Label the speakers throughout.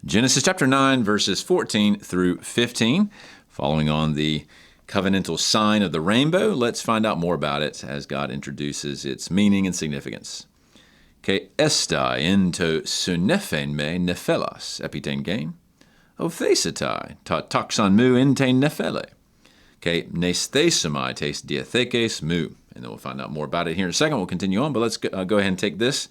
Speaker 1: Genesis chapter 9, verses 14 through 15. Following on the covenantal sign of the rainbow, let's find out more about it as God introduces its meaning and significance. Ke estai ento sunephen me nephelas epiten gain, ophesetai ta taxon mu ente nephele, ke nesthesemai tes diathekes mu. And then we'll find out more about it here in a second. We'll continue on, but let's go ahead and take this.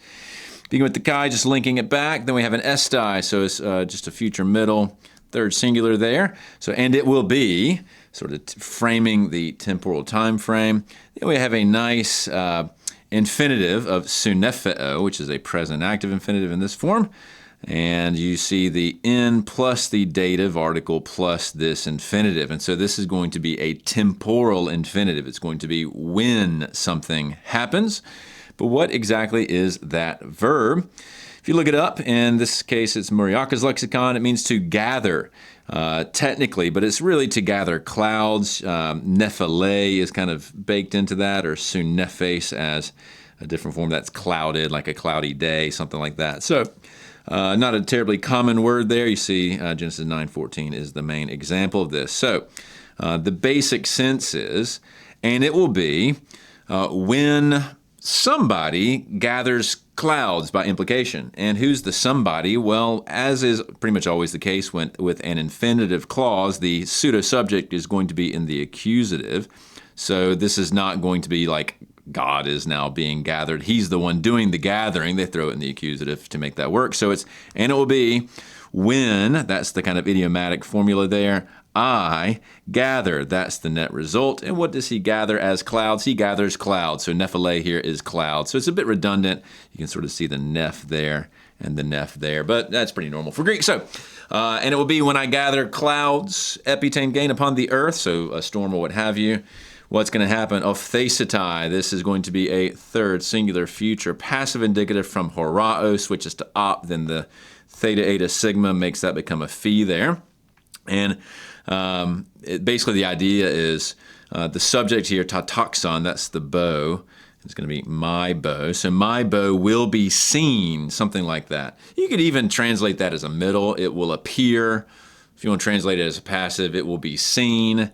Speaker 1: Begin with the chi, just linking it back. Then we have an estai, so it's just a future middle, third singular there. So, and it will be, sort of framing the temporal time frame. Then we have a nice infinitive of sunepheo, which is a present active infinitive in this form. And you see the in plus the dative article plus this infinitive. And so this is going to be a temporal infinitive. It's going to be when something happens. But what exactly is that verb? If you look it up, in this case it's Muriaka's lexicon, it means to gather, technically, but it's really to gather clouds. Nephele is kind of baked into that, or sunephes as a different form that's clouded, like a cloudy day, something like that. So not a terribly common word there. You see Genesis 9:14 is the main example of this. So the basic sense is, and it will be when somebody gathers clouds by implication. And who's the somebody? Well, as is pretty much always the case with an infinitive clause, the pseudo-subject is going to be in the accusative. So this is not going to be like God is now being gathered. He's the one doing the gathering. They throw it in the accusative to make that work. So it's, and it will be when, that's the kind of idiomatic formula there, I gather, that's the net result. And what does he gather as clouds? He gathers clouds. So nephele here is cloud. So it's a bit redundant. You can sort of see the neph there and the neph there, but that's pretty normal for Greek. So, and it will be when I gather clouds, epitane gain upon the earth, so a storm or what have you. What's going to happen? Ophesetai, this is going to be a third singular future passive indicative from horao, switches to op, then the theta eta sigma makes that become a phi there. And basically the idea is the subject here, tataxon, that's the bow. It's going to be my bow. So my bow will be seen, something like that. You could even translate that as a middle. It will appear. If you want to translate it as a passive, it will be seen.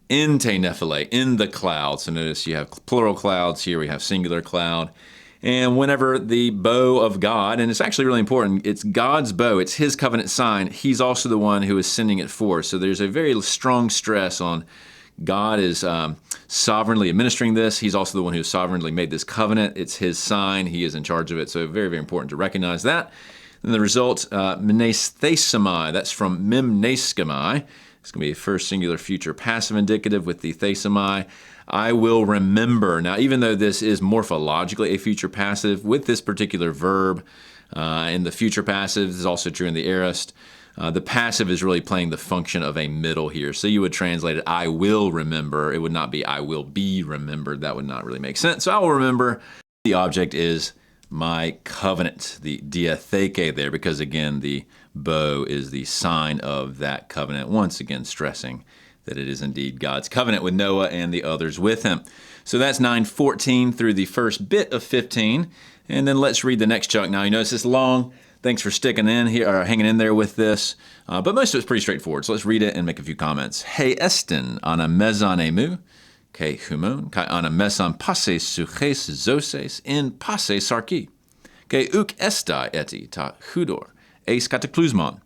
Speaker 1: Ente nephele, in the cloud. So notice you have plural clouds here. We have singular cloud. And whenever the bow of God, and it's actually really important, it's God's bow, it's his covenant sign, he's also the one who is sending it forth. So there's a very strong stress on God is sovereignly administering this. He's also the one who sovereignly made this covenant. It's his sign. He is in charge of it. So very, very important to recognize that. And the result, mnesthesemai, that's from mimneskemai. It's going to be a first singular future passive indicative with the thesemai. I will remember. Now, even though this is morphologically a future passive, with this particular verb in the future passive, this is also true in the aorist, the passive is really playing the function of a middle here. So you would translate it, I will remember. It would not be, I will be remembered. That would not really make sense. So I will remember. The object is my covenant, the diatheke there, because again, the bow is the sign of that covenant. Once again, stressing that it is indeed God's covenant with Noah and the others with him. So that's 9:14 through the first bit of 15. And then let's read the next chunk. Now, you notice it's long. Thanks for sticking in here, or hanging in there with this. But most of it's pretty straightforward. So let's read it and make a few comments. He estin ana mezon emu, ke humon, kai ana meson passes suches zoses in passes sarki. Ke uk estai eti ta hudor, eis cataclysmon,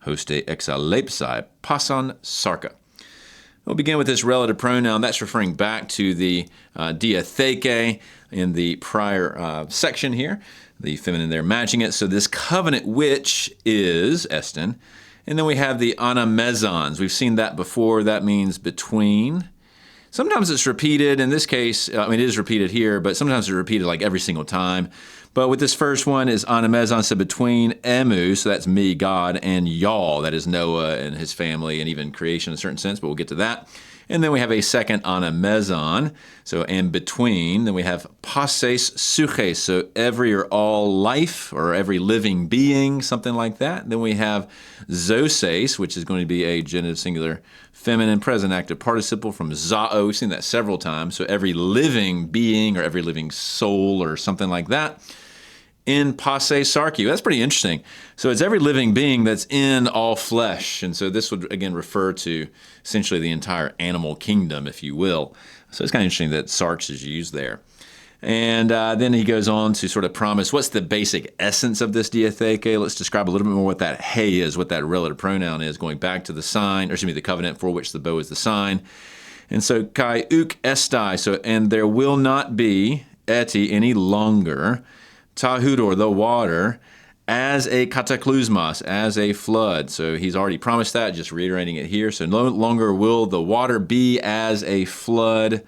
Speaker 1: hoste exalepsai pason sarka. We'll begin with this relative pronoun. That's referring back to the diatheke in the prior section here, the feminine there matching it. So this covenant which is estin. And then we have the anamezons. We've seen that before. That means between. Sometimes it's repeated. In this case, it is repeated here, but sometimes it's repeated like every single time. But with this first one is anamezon, so between emu, so that's me, God, and y'all, that is Noah and his family and even creation in a certain sense, but we'll get to that. And then we have a second anamezon, so and between. Then we have passes suches, so every or all life or every living being, something like that. Then we have zoses, which is going to be a genitive singular feminine present active participle from zao. We've seen that several times. So every living being or every living soul or something like that. in posse sarki. That's pretty interesting. So it's every living being that's in all flesh. And so this would, again, refer to essentially the entire animal kingdom, if you will. So it's kind of interesting that sarx is used there. And then he goes on to sort of promise what's the basic essence of this diatheke. Let's describe a little bit more what that he is, what that relative pronoun is, going back to the sign, or excuse me, the covenant for which the bow is the sign. And so kai uk estai, so, and there will not be eti any longer, tahudor, the water, as a katakluzmas, as a flood. So he's already promised that, just reiterating it here. So no longer will the water be as a flood.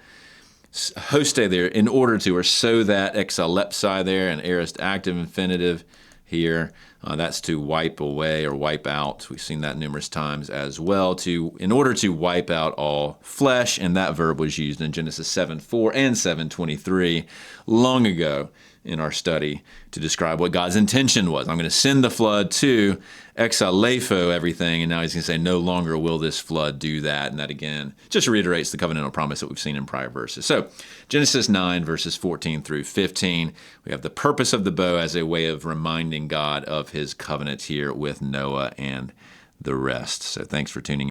Speaker 1: Hoste there, in order to, or so that, exalepsi there, an aorist active infinitive here. That's to wipe away or wipe out. We've seen that numerous times as well. In order to wipe out all flesh, and that verb was used in Genesis 7:4 and 7:23 long ago in our study to describe what God's intention was. I'm going to send the flood to exalepho everything, and now he's going to say, no longer will this flood do that. And that, again, just reiterates the covenantal promise that we've seen in prior verses. So Genesis 9, verses 14 through 15, we have the purpose of the bow as a way of reminding God of his covenant here with Noah and the rest. So thanks for tuning in.